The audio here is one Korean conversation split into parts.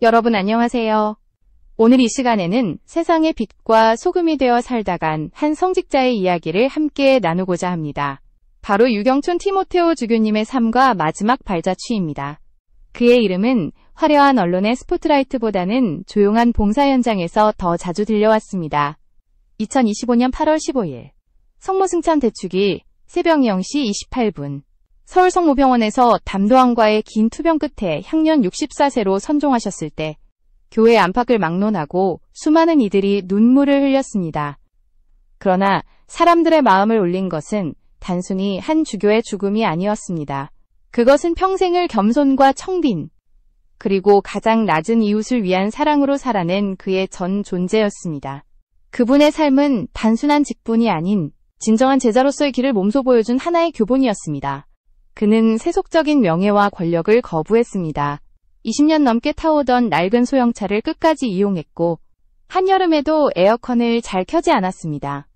여러분 안녕하세요. 오늘 이 시간에는 세상의 빛과 소금이 되어 살다간 한 성직자의 이야기를 함께 나누고자 합니다. 바로 유경촌 티모테오 주교님의 삶과 마지막 발자취입니다. 그의 이름은 화려한 언론의 스포트라이트보다는 조용한 봉사 현장에서 더 자주 들려왔습니다. 2025년 8월 15일 성모승천 대축일 새벽 0시 28분 서울 성모병원에서 담도환과의 긴 투병 끝에 향년 64세로 선종하셨을 때 교회 안팎을 막론하고 수많은 이들이 눈물을 흘렸습니다. 그러나 사람들의 마음을 울린 것은 단순히 한 주교의 죽음이 아니었습니다. 그것은 평생을 겸손과 청빈, 그리고 가장 낮은 이웃을 위한 사랑으로 살아낸 그의 전 존재였습니다. 그분의 삶은 단순한 직분이 아닌 진정한 제자로서의 길을 몸소 보여준 하나의 교본이었습니다. 그는 세속적인 명예와 권력을 거부했습니다. 20년 넘게 타오던 낡은 소형차를 끝까지 이용했고 한여름에도 에어컨을 잘 켜지 않았습니다.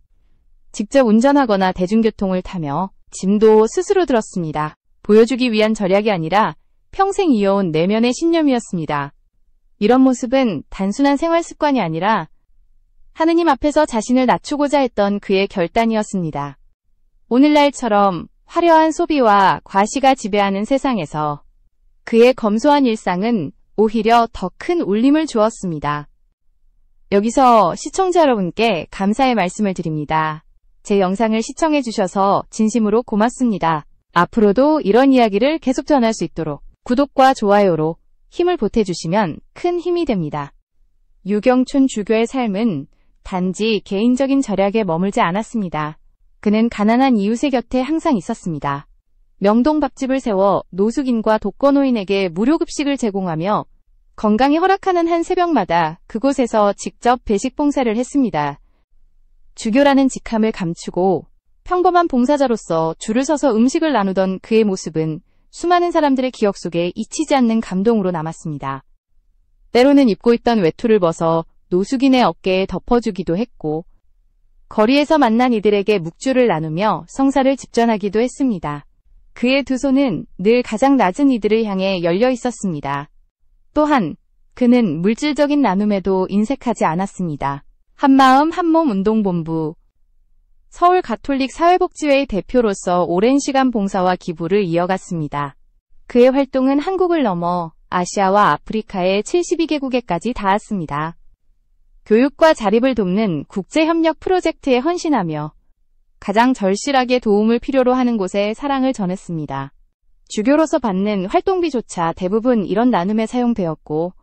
직접 운전하거나 대중교통을 타며 짐도 스스로 들었습니다. 보여주기 위한 절약이 아니라 평생 이어온 내면의 신념이었습니다. 이런 모습은 단순한 생활 습관이 아니라 하느님 앞에서 자신을 낮추고자 했던 그의 결단이었습니다. 오늘날처럼 화려한 소비와 과시가 지배하는 세상에서 그의 검소한 일상은 오히려 더 큰 울림을 주었습니다. 여기서 시청자 여러분께 감사의 말씀을 드립니다. 제 영상을 시청해 주셔서 진심으로 고맙습니다. 앞으로도 이런 이야기를 계속 전할 수 있도록 구독과 좋아요로 힘을 보태주시면 큰 힘이 됩니다. 유경촌 주교의 삶은 단지 개인적인 절약에 머물지 않았습니다. 그는 가난한 이웃의 곁에 항상 있었습니다. 명동밥집을 세워 노숙인과 독거노인에게 무료급식을 제공하며 건강이 허락하는 한 새벽마다 그곳에서 직접 배식 봉사를 했습니다. 주교라는 직함을 감추고 평범한 봉사자로서 줄을 서서 음식을 나누던 그의 모습은 수많은 사람들의 기억 속에 잊히지 않는 감동으로 남았습니다. 때로는 입고 있던 외투를 벗어 노숙인의 어깨에 덮어주기도 했고 거리에서 만난 이들에게 묵주를 나누며 성사를 집전하기도 했습니다. 그의 두 손은 늘 가장 낮은 이들을 향해 열려 있었습니다. 또한 그는 물질적인 나눔에도 인색하지 않았습니다. 한마음 한몸 운동본부 서울 가톨릭 사회복지회의 대표로서 오랜 시간 봉사와 기부를 이어갔습니다. 그의 활동은 한국을 넘어 아시아와 아프리카의 72개국에까지 닿았습니다. 교육과 자립을 돕는 국제협력 프로젝트에 헌신하며 가장 절실하게 도움을 필요로 하는 곳에 사랑을 전했습니다. 주교로서 받는 활동비조차 대부분 이런 나눔에 사용되었고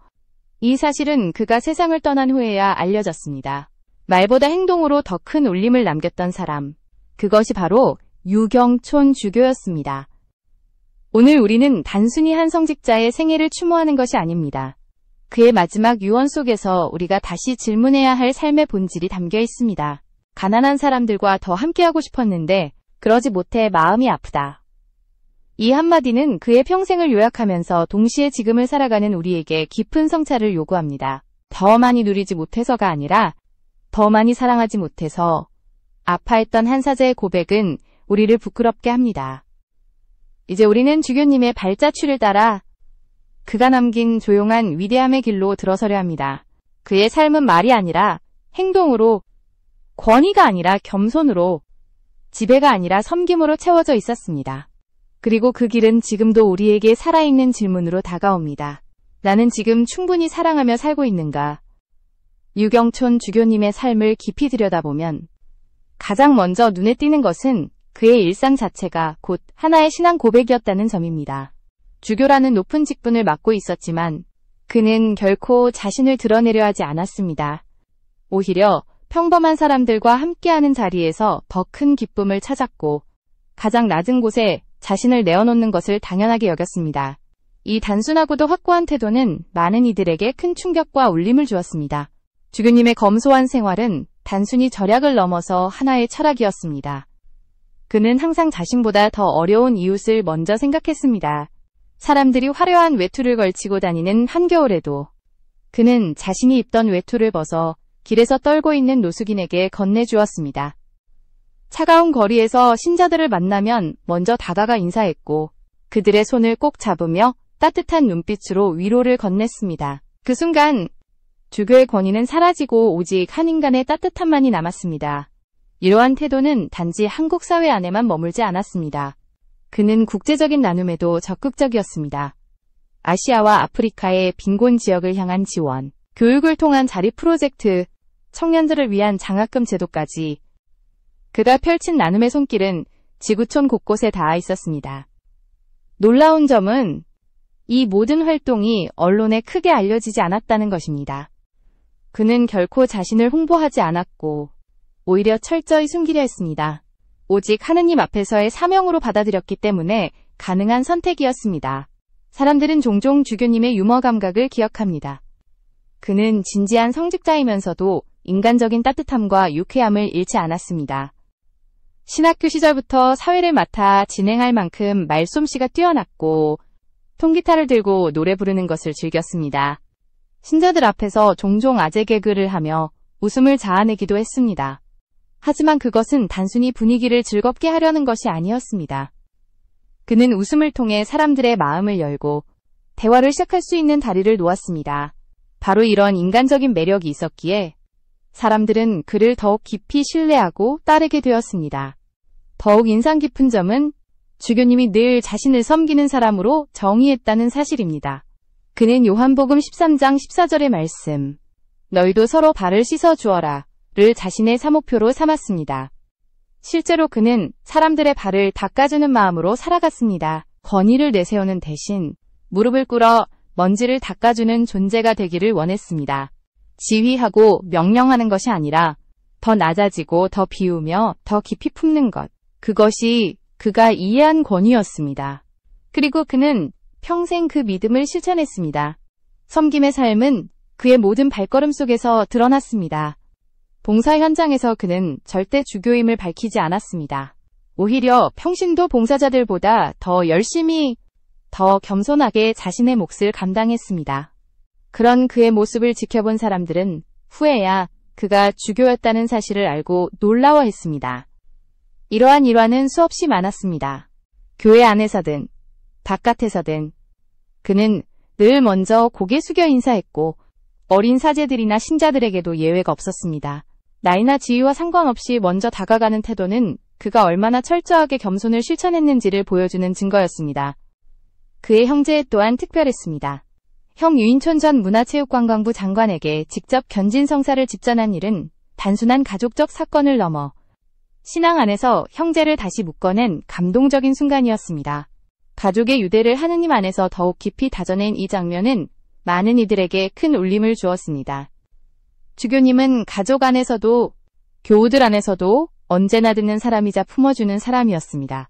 이 사실은 그가 세상을 떠난 후에야 알려졌습니다. 말보다 행동으로 더 큰 울림을 남겼던 사람, 그것이 바로 유경촌 주교였습니다. 오늘 우리는 단순히 한 성직자의 생애를 추모하는 것이 아닙니다. 그의 마지막 유언 속에서 우리가 다시 질문해야 할 삶의 본질이 담겨 있습니다. 가난한 사람들과 더 함께하고 싶었는데 그러지 못해 마음이 아프다. 이 한마디는 그의 평생을 요약하면서 동시에 지금을 살아가는 우리에게 깊은 성찰을 요구합니다. 더 많이 누리지 못해서가 아니라 더 많이 사랑하지 못해서 아파했던 한 사제의 고백은 우리를 부끄럽게 합니다. 이제 우리는 주교님의 발자취를 따라 그가 남긴 조용한 위대함의 길로 들어서려 합니다. 그의 삶은 말이 아니라 행동으로, 권위가 아니라 겸손으로, 지배가 아니라 섬김으로 채워져 있었습니다. 그리고 그 길은 지금도 우리에게 살아있는 질문으로 다가옵니다. 나는 지금 충분히 사랑하며 살고 있는가? 유경촌 주교님의 삶을 깊이 들여다보면 가장 먼저 눈에 띄는 것은 그의 일상 자체가 곧 하나의 신앙 고백이었다는 점입니다. 주교라는 높은 직분을 맡고 있었지만 그는 결코 자신을 드러내려 하지 않았습니다. 오히려 평범한 사람들과 함께하는 자리에서 더 큰 기쁨을 찾았고 가장 낮은 곳에 자신을 내어놓는 것을 당연하게 여겼습니다. 이 단순하고도 확고한 태도는 많은 이들에게 큰 충격과 울림을 주었습니다. 주교님의 검소한 생활은 단순히 절약을 넘어서 하나의 철학이었습니다. 그는 항상 자신보다 더 어려운 이웃을 먼저 생각했습니다. 사람들이 화려한 외투를 걸치고 다니는 한겨울에도 그는 자신이 입던 외투를 벗어 길에서 떨고 있는 노숙인에게 건네주었습니다. 차가운 거리에서 신자들을 만나면 먼저 다가가 인사했고 그들의 손을 꼭 잡으며 따뜻한 눈빛으로 위로를 건넸습니다. 그 순간 주교의 권위는 사라지고 오직 한 인간의 따뜻함만이 남았습니다. 이러한 태도는 단지 한국 사회 안에만 머물지 않았습니다. 그는 국제적인 나눔에도 적극적이었습니다. 아시아와 아프리카의 빈곤 지역을 향한 지원, 교육을 통한 자립 프로젝트, 청년들을 위한 장학금 제도까지 그가 펼친 나눔의 손길은 지구촌 곳곳에 닿아 있었습니다. 놀라운 점은 이 모든 활동이 언론에 크게 알려지지 않았다는 것입니다. 그는 결코 자신을 홍보하지 않았고 오히려 철저히 숨기려 했습니다. 오직 하느님 앞에서의 사명으로 받아들였기 때문에 가능한 선택이었습니다. 사람들은 종종 주교님의 유머 감각을 기억합니다. 그는 진지한 성직자이면서도 인간적인 따뜻함과 유쾌함을 잃지 않았습니다. 신학교 시절부터 사회를 맡아 진행할 만큼 말솜씨가 뛰어났고 통기타를 들고 노래 부르는 것을 즐겼습니다. 신자들 앞에서 종종 아재 개그를 하며 웃음을 자아내기도 했습니다. 하지만 그것은 단순히 분위기를 즐겁게 하려는 것이 아니었습니다. 그는 웃음을 통해 사람들의 마음을 열고 대화를 시작할 수 있는 다리를 놓았습니다. 바로 이런 인간적인 매력이 있었기에 사람들은 그를 더욱 깊이 신뢰하고 따르게 되었습니다. 더욱 인상 깊은 점은 주교님이 늘 자신을 섬기는 사람으로 정의했다는 사실입니다. 그는 요한복음 13장 14절의 말씀, 너희도 서로 발을 씻어 주어라 를 자신의 사목표로 삼았습니다. 실제로 그는 사람들의 발을 닦아주는 마음으로 살아갔습니다. 권위를 내세우는 대신 무릎을 꿇어 먼지를 닦아주는 존재가 되기를 원했습니다. 지휘하고 명령하는 것이 아니라 더 낮아지고 더 비우며 더 깊이 품는 것. 그것이 그가 이해한 권위였습니다. 그리고 그는 평생 그 믿음을 실천했습니다. 섬김의 삶은 그의 모든 발걸음 속에서 드러났습니다. 봉사 현장에서 그는 절대 주교임을 밝히지 않았습니다. 오히려 평신도 봉사자들보다 더 열심히, 더 겸손하게 자신의 몫을 감당했습니다. 그런 그의 모습을 지켜본 사람들은 후에야 그가 주교였다는 사실을 알고 놀라워했습니다. 이러한 일화는 수없이 많았습니다. 교회 안에서든 바깥에서든 그는 늘 먼저 고개 숙여 인사했고 어린 사제들이나 신자들에게도 예외가 없었습니다. 나이나 지위와 상관없이 먼저 다가가는 태도는 그가 얼마나 철저하게 겸손을 실천했는지를 보여주는 증거였습니다. 그의 형제 또한 특별했습니다. 형 유인촌 전 문화체육관광부 장관에게 직접 견진성사를 집전한 일은 단순한 가족적 사건을 넘어 신앙 안에서 형제를 다시 묶어낸 감동적인 순간이었습니다. 가족의 유대를 하느님 안에서 더욱 깊이 다져낸 이 장면은 많은 이들에게 큰 울림을 주었습니다. 주교님은 가족 안에서도 교우들 안에서도 언제나 듣는 사람이자 품어주는 사람이었습니다.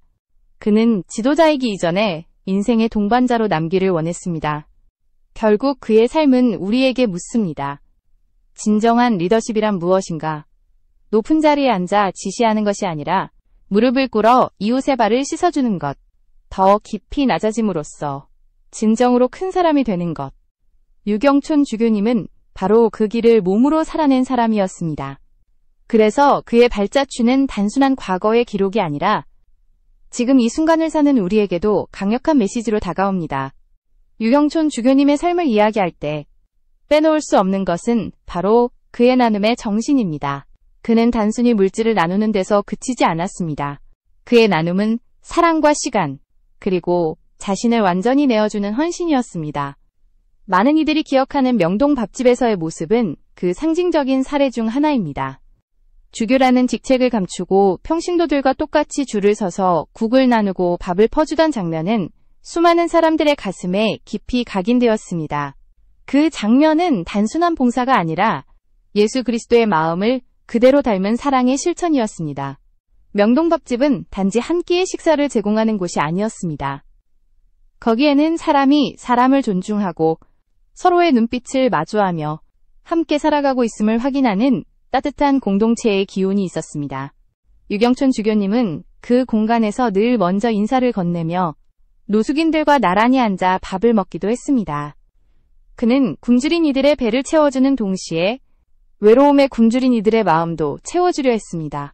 그는 지도자이기 이전에 인생의 동반자로 남기를 원했습니다. 결국 그의 삶은 우리에게 묻습니다. 진정한 리더십이란 무엇인가? 높은 자리에 앉아 지시하는 것이 아니라 무릎을 꿇어 이웃의 발을 씻어주는 것. 더 깊이 낮아짐으로써 진정으로 큰 사람이 되는 것. 유경촌 주교님은 바로 그 길을 몸으로 살아낸 사람이었습니다. 그래서 그의 발자취는 단순한 과거의 기록이 아니라 지금 이 순간을 사는 우리에게도 강력한 메시지로 다가옵니다. 유경촌 주교님의 삶을 이야기할 때 빼놓을 수 없는 것은 바로 그의 나눔의 정신입니다. 그는 단순히 물질을 나누는 데서 그치지 않았습니다. 그의 나눔은 사랑과 시간, 그리고 자신을 완전히 내어주는 헌신이었습니다. 많은 이들이 기억하는 명동 밥집에서의 모습은 그 상징적인 사례 중 하나입니다. 주교라는 직책을 감추고 평신도들과 똑같이 줄을 서서 국을 나누고 밥을 퍼주던 장면은 수많은 사람들의 가슴에 깊이 각인되었습니다. 그 장면은 단순한 봉사가 아니라 예수 그리스도의 마음을 그대로 닮은 사랑의 실천이었습니다. 명동밥집은 단지 한 끼의 식사를 제공하는 곳이 아니었습니다. 거기에는 사람이 사람을 존중하고 서로의 눈빛을 마주하며 함께 살아가고 있음을 확인하는 따뜻한 공동체의 기운이 있었습니다. 유경촌 주교님은 그 공간에서 늘 먼저 인사를 건네며 노숙인들과 나란히 앉아 밥을 먹기도 했습니다. 그는 굶주린 이들의 배를 채워주는 동시에 외로움에 굶주린 이들의 마음도 채워주려 했습니다.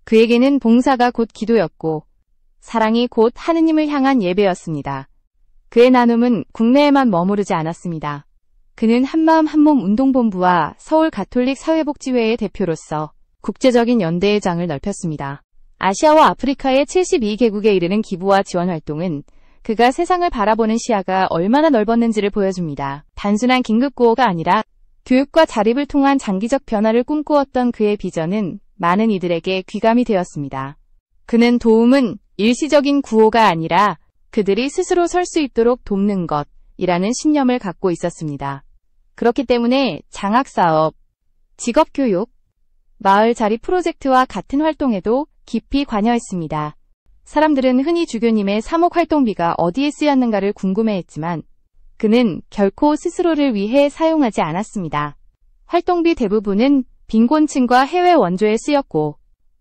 그에게는 봉사가 곧 기도였고 사랑이 곧 하느님을 향한 예배였습니다. 그의 나눔은 국내에만 머무르지 않았습니다. 그는 한마음 한몸 운동본부와 서울 가톨릭 사회복지회의 대표로서 국제적인 연대의 장을 넓혔습니다. 아시아와 아프리카의 72개국에 이르는 기부와 지원 활동은 그가 세상을 바라보는 시야가 얼마나 넓었는지를 보여줍니다. 단순한 긴급구호가 아니라 교육과 자립을 통한 장기적 변화를 꿈꾸었던 그의 비전은 많은 이들에게 귀감이 되었습니다. 그는 도움은 일시적인 구호가 아니라 그들이 스스로 설 수 있도록 돕는 것이라는 신념을 갖고 있었습니다. 그렇기 때문에 장학사업, 직업교육, 마을 자립 프로젝트와 같은 활동에도 깊이 관여했습니다. 사람들은 흔히 주교님의 사목활동비가 어디에 쓰였는가를 궁금해했지만 그는 결코 스스로를 위해 사용하지 않았습니다. 활동비 대부분은 빈곤층과 해외 원조에 쓰였고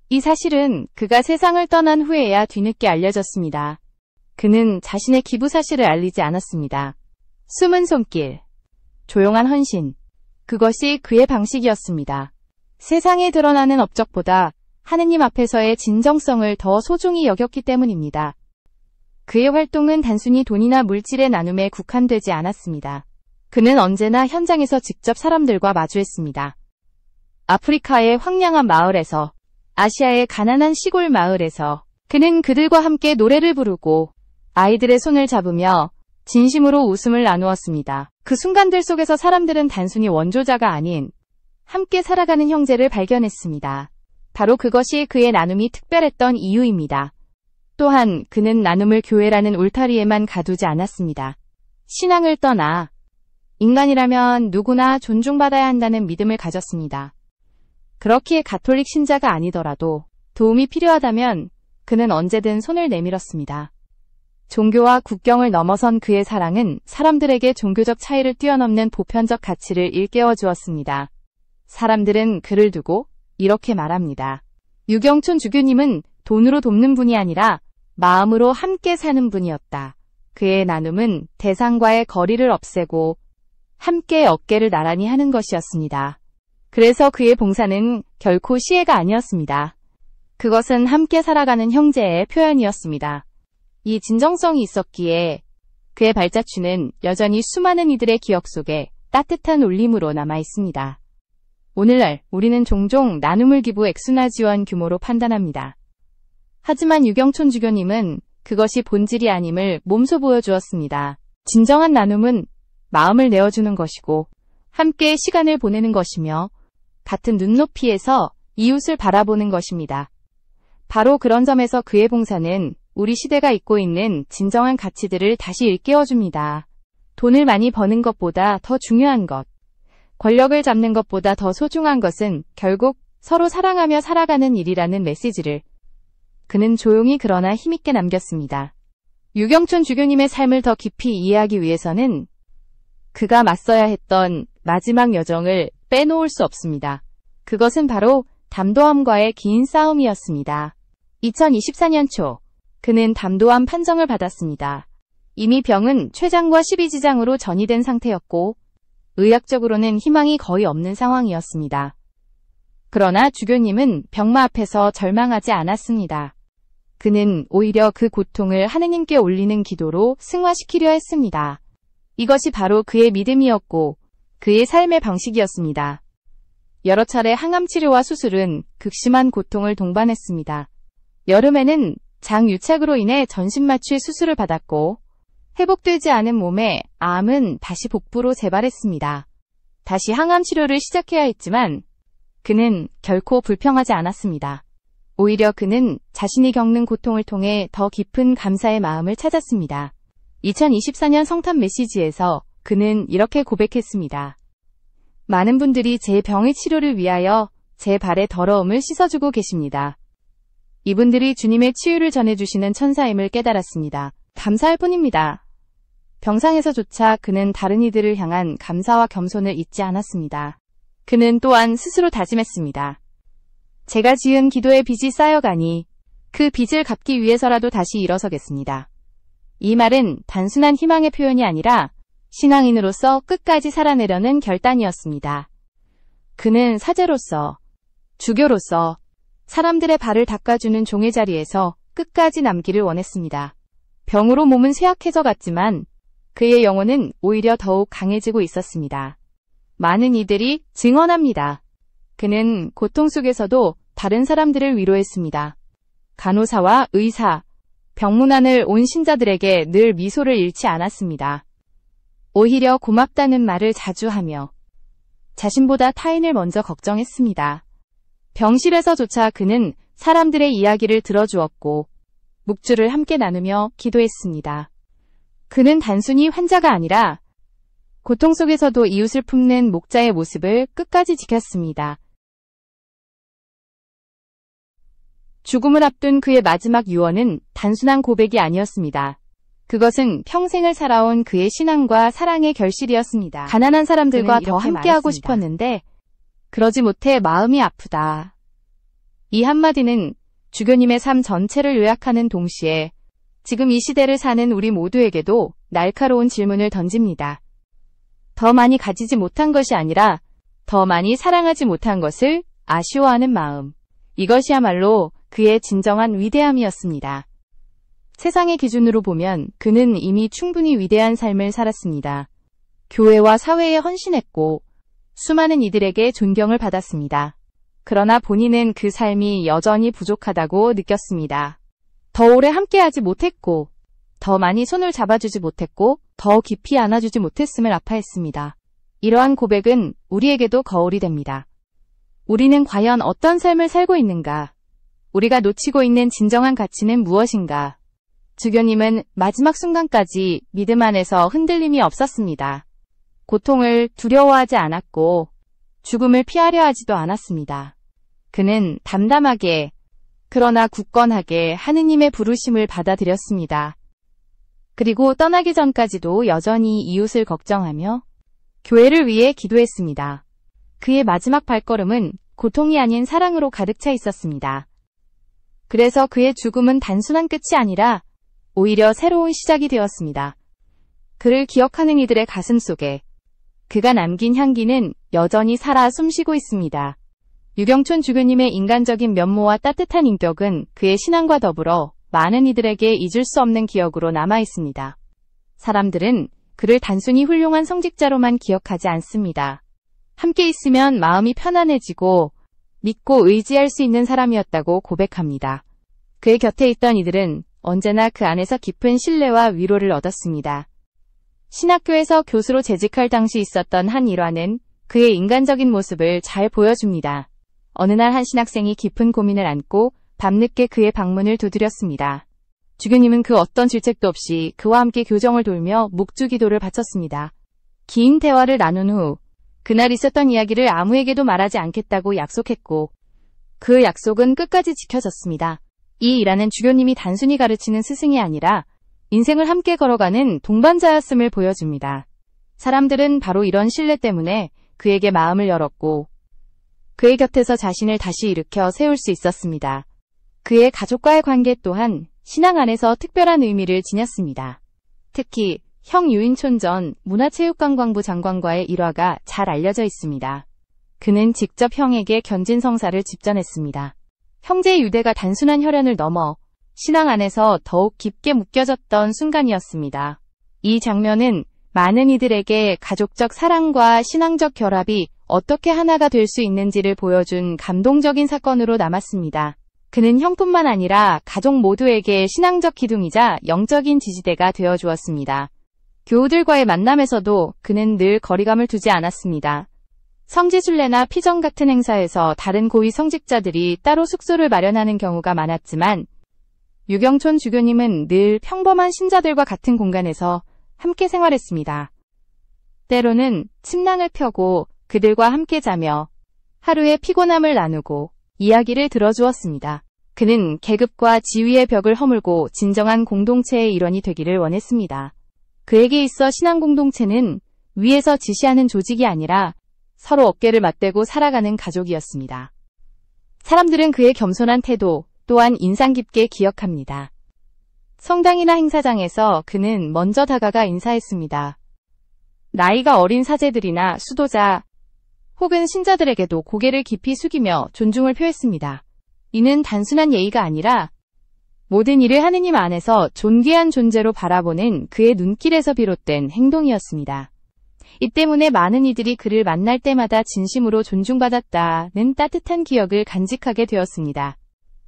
이 사실은 그가 세상을 떠난 후에야 뒤늦게 알려졌습니다. 그는 자신의 기부 사실을 알리지 않았습니다. 숨은 손길, 조용한 헌신, 그것이 그의 방식이었습니다. 세상에 드러나는 업적보다 하느님 앞에서의 진정성을 더 소중히 여겼기 때문입니다. 그의 활동은 단순히 돈이나 물질의 나눔에 국한되지 않았습니다. 그는 언제나 현장에서 직접 사람들과 마주했습니다. 아프리카의 황량한 마을에서, 아시아의 가난한 시골 마을에서 그는 그들과 함께 노래를 부르고 아이들의 손을 잡으며 진심으로 웃음을 나누었습니다. 그 순간들 속에서 사람들은 단순히 원조자가 아닌 함께 살아가는 형제를 발견했습니다. 바로 그것이 그의 나눔이 특별했던 이유입니다. 또한 그는 나눔을 교회라는 울타리에만 가두지 않았습니다. 신앙을 떠나 인간이라면 누구나 존중받아야 한다는 믿음을 가졌습니다. 그렇기에 가톨릭 신자가 아니더라도 도움이 필요하다면 그는 언제든 손을 내밀었습니다. 종교와 국경을 넘어선 그의 사랑은 사람들에게 종교적 차이를 뛰어넘는 보편적 가치를 일깨워 주었습니다. 사람들은 그를 두고 이렇게 말합니다. 유경촌 주교님은 돈으로 돕는 분이 아니라 마음으로 함께 사는 분이었다. 그의 나눔은 대상과의 거리를 없애고 함께 어깨를 나란히 하는 것이었습니다. 그래서 그의 봉사는 결코 시혜가 아니었습니다. 그것은 함께 살아가는 형제의 표현이었습니다. 이 진정성이 있었기에 그의 발자취는 여전히 수많은 이들의 기억 속에 따뜻한 울림으로 남아 있습니다. 오늘날 우리는 종종 나눔을 기부 액수나 지원 규모로 판단합니다. 하지만 유경촌 주교님은 그것이 본질이 아님을 몸소 보여주었습니다. 진정한 나눔은 마음을 내어주는 것이고 함께 시간을 보내는 것이며 같은 눈높이에서 이웃을 바라보는 것입니다. 바로 그런 점에서 그의 봉사는 우리 시대가 잊고 있는 진정한 가치들을 다시 일깨워줍니다. 돈을 많이 버는 것보다 더 중요한 것, 권력을 잡는 것보다 더 소중한 것은 결국 서로 사랑하며 살아가는 일이라는 메시지를 그는 조용히 그러나 힘있게 남겼습니다. 유경촌 주교님의 삶을 더 깊이 이해하기 위해서는 그가 맞서야 했던 마지막 여정을 빼놓을 수 없습니다. 그것은 바로 담도암과의 긴 싸움이었습니다. 2024년 초 그는 담도암 판정을 받았습니다. 이미 병은 췌장과 십이지장으로 전이된 상태였고 의학적으로는 희망이 거의 없는 상황이었습니다. 그러나 주교님은 병마 앞에서 절망하지 않았습니다. 그는 오히려 그 고통을 하느님께 올리는 기도로 승화시키려 했습니다. 이것이 바로 그의 믿음이었고 그의 삶의 방식이었습니다. 여러 차례 항암 치료와 수술은 극심한 고통을 동반했습니다. 여름에는 장유착으로 인해 전신마취 수술을 받았고 회복되지 않은 몸에 암은 다시 복부로 재발했습니다. 다시 항암 치료를 시작해야 했지만 그는 결코 불평하지 않았습니다. 오히려 그는 자신이 겪는 고통을 통해 더 깊은 감사의 마음을 찾았습니다. 2024년 성탄 메시지에서 그는 이렇게 고백했습니다. 많은 분들이 제 병의 치료를 위하여 제 발의 더러움을 씻어주고 계십니다. 이분들이 주님의 치유를 전해주시는 천사임을 깨달았습니다. 감사할 뿐입니다. 병상에서조차 그는 다른 이들을 향한 감사와 겸손을 잊지 않았습니다. 그는 또한 스스로 다짐했습니다. 제가 지은 기도의 빚이 쌓여가니 그 빚을 갚기 위해서라도 다시 일어서겠습니다. 이 말은 단순한 희망의 표현이 아니라 신앙인으로서 끝까지 살아내려는 결단이었습니다. 그는 사제로서, 주교로서 사람들의 발을 닦아주는 종의 자리에서 끝까지 남기를 원했습니다. 병으로 몸은 쇠약해져 갔지만 그의 영혼은 오히려 더욱 강해지고 있었습니다. 많은 이들이 증언합니다. 그는 고통 속에서도 다른 사람들을 위로했습니다. 간호사와 의사, 병문안을 온 신자들에게 늘 미소를 잃지 않았습니다. 오히려 고맙다는 말을 자주 하며 자신보다 타인을 먼저 걱정했습니다. 병실에서조차 그는 사람들의 이야기를 들어주었고 묵주를 함께 나누며 기도했습니다. 그는 단순히 환자가 아니라 고통 속에서도 이웃을 품는 목자의 모습을 끝까지 지켰습니다. 죽음을 앞둔 그의 마지막 유언은 단순한 고백이 아니었습니다. 그것은 평생을 살아온 그의 신앙과 사랑의 결실이었습니다. 가난한 사람들과 더 함께하고 싶었는데 그러지 못해 마음이 아프다. 이 한마디는 주교님의 삶 전체를 요약하는 동시에 지금 이 시대를 사는 우리 모두에게도 날카로운 질문을 던집니다. 더 많이 가지지 못한 것이 아니라 더 많이 사랑하지 못한 것을 아쉬워하는 마음. 이것이야말로 그의 진정한 위대함이었습니다. 세상의 기준으로 보면 그는 이미 충분히 위대한 삶을 살았습니다. 교회와 사회에 헌신했고 수많은 이들에게 존경을 받았습니다. 그러나 본인은 그 삶이 여전히 부족하다고 느꼈습니다. 더 오래 함께하지 못했고, 더 많이 손을 잡아주지 못했고, 더 깊이 안아주지 못했음을 아파했습니다. 이러한 고백은 우리에게도 거울이 됩니다. 우리는 과연 어떤 삶을 살고 있는가? 우리가 놓치고 있는 진정한 가치는 무엇인가? 주교님은 마지막 순간까지 믿음 안에서 흔들림이 없었습니다. 고통을 두려워하지 않았고 죽음을 피하려 하지도 않았습니다. 그는 담담하게 그러나 굳건하게 하느님의 부르심을 받아들였습니다. 그리고 떠나기 전까지도 여전히 이웃을 걱정하며 교회를 위해 기도했습니다. 그의 마지막 발걸음은 고통이 아닌 사랑으로 가득 차 있었습니다. 그래서 그의 죽음은 단순한 끝이 아니라 오히려 새로운 시작이 되었습니다. 그를 기억하는 이들의 가슴 속에 그가 남긴 향기는 여전히 살아 숨쉬고 있습니다. 유경촌 주교님의 인간적인 면모와 따뜻한 인격은 그의 신앙과 더불어 많은 이들에게 잊을 수 없는 기억으로 남아 있습니다. 사람들은 그를 단순히 훌륭한 성직자로만 기억하지 않습니다. 함께 있으면 마음이 편안해지고 믿고 의지할 수 있는 사람이었다고 고백합니다. 그의 곁에 있던 이들은 언제나 그 안에서 깊은 신뢰와 위로를 얻었습니다. 신학교에서 교수로 재직할 당시 있었던 한 일화는 그의 인간적인 모습을 잘 보여줍니다. 어느 날 한 신학생이 깊은 고민을 안고 밤늦게 그의 방문을 두드렸습니다. 주교님은 그 어떤 질책도 없이 그와 함께 교정을 돌며 묵주 기도를 바쳤습니다. 긴 대화를 나눈 후 그날 있었던 이야기를 아무에게도 말하지 않겠다고 약속했고 그 약속은 끝까지 지켜졌습니다. 이 일화는 주교님이 단순히 가르치는 스승이 아니라 인생을 함께 걸어가는 동반자였음을 보여줍니다. 사람들은 바로 이런 신뢰 때문에 그에게 마음을 열었고 그의 곁에서 자신을 다시 일으켜 세울 수 있었습니다. 그의 가족과의 관계 또한 신앙 안에서 특별한 의미를 지녔습니다. 특히 형 유인촌 전 문화체육관광부 장관과의 일화가 잘 알려져 있습니다. 그는 직접 형에게 견진성사를 집전했습니다. 형제의 유대가 단순한 혈연을 넘어 신앙 안에서 더욱 깊게 묶여졌던 순간이었습니다. 이 장면은 많은 이들에게 가족적 사랑과 신앙적 결합이 어떻게 하나가 될 수 있는지를 보여준 감동적인 사건으로 남았습니다. 그는 형뿐만 아니라 가족 모두에게 신앙적 기둥이자 영적인 지지대가 되어주었습니다. 교우들과의 만남에서도 그는 늘 거리감을 두지 않았습니다. 성지순례나 피정 같은 행사에서 다른 고위 성직자들이 따로 숙소를 마련하는 경우가 많았지만 유경촌 주교님은 늘 평범한 신자들과 같은 공간에서 함께 생활했습니다. 때로는 침낭을 펴고 그들과 함께 자며 하루의 피곤함을 나누고 이야기를 들어주었습니다. 그는 계급과 지위의 벽을 허물고 진정한 공동체의 일원이 되기를 원했습니다. 그에게 있어 신앙 공동체는 위에서 지시하는 조직이 아니라 서로 어깨를 맞대고 살아가는 가족이었습니다. 사람들은 그의 겸손한 태도 또한 인상 깊게 기억합니다. 성당이나 행사장에서 그는 먼저 다가가 인사했습니다. 나이가 어린 사제들이나 수도자 혹은 신자들에게도 고개를 깊이 숙이며 존중을 표했습니다. 이는 단순한 예의가 아니라 모든 일을 하느님 안에서 존귀한 존재로 바라보는 그의 눈길에서 비롯된 행동이었습니다. 이 때문에 많은 이들이 그를 만날 때마다 진심으로 존중받았다는 따뜻한 기억을 간직하게 되었습니다.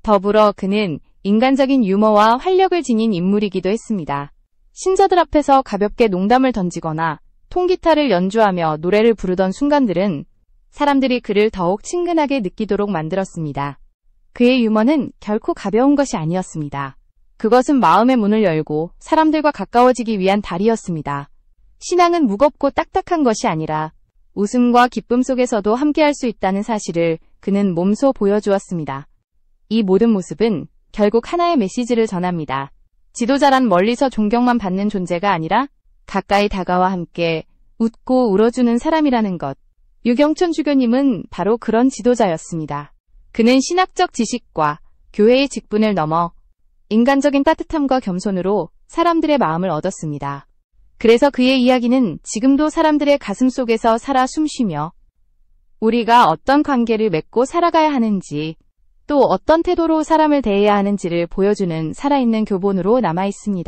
더불어 그는 인간적인 유머와 활력을 지닌 인물이기도 했습니다. 신자들 앞에서 가볍게 농담을 던지거나 통기타를 연주하며 노래를 부르던 순간들은 사람들이 그를 더욱 친근하게 느끼도록 만들었습니다. 그의 유머는 결코 가벼운 것이 아니었습니다. 그것은 마음의 문을 열고 사람들과 가까워지기 위한 다리였습니다. 신앙은 무겁고 딱딱한 것이 아니라 웃음과 기쁨 속에서도 함께할 수 있다는 사실을 그는 몸소 보여주었습니다. 이 모든 모습은 결국 하나의 메시지를 전합니다. 지도자란 멀리서 존경만 받는 존재가 아니라 가까이 다가와 함께 웃고 울어주는 사람이라는 것. 유경촌 주교님은 바로 그런 지도자였습니다. 그는 신학적 지식과 교회의 직분을 넘어 인간적인 따뜻함과 겸손으로 사람들의 마음을 얻었습니다. 그래서 그의 이야기는 지금도 사람들의 가슴 속에서 살아 숨쉬며 우리가 어떤 관계를 맺고 살아가야 하는지 또 어떤 태도로 사람을 대해야 하는지를 보여주는 살아있는 교본으로 남아 있습니다.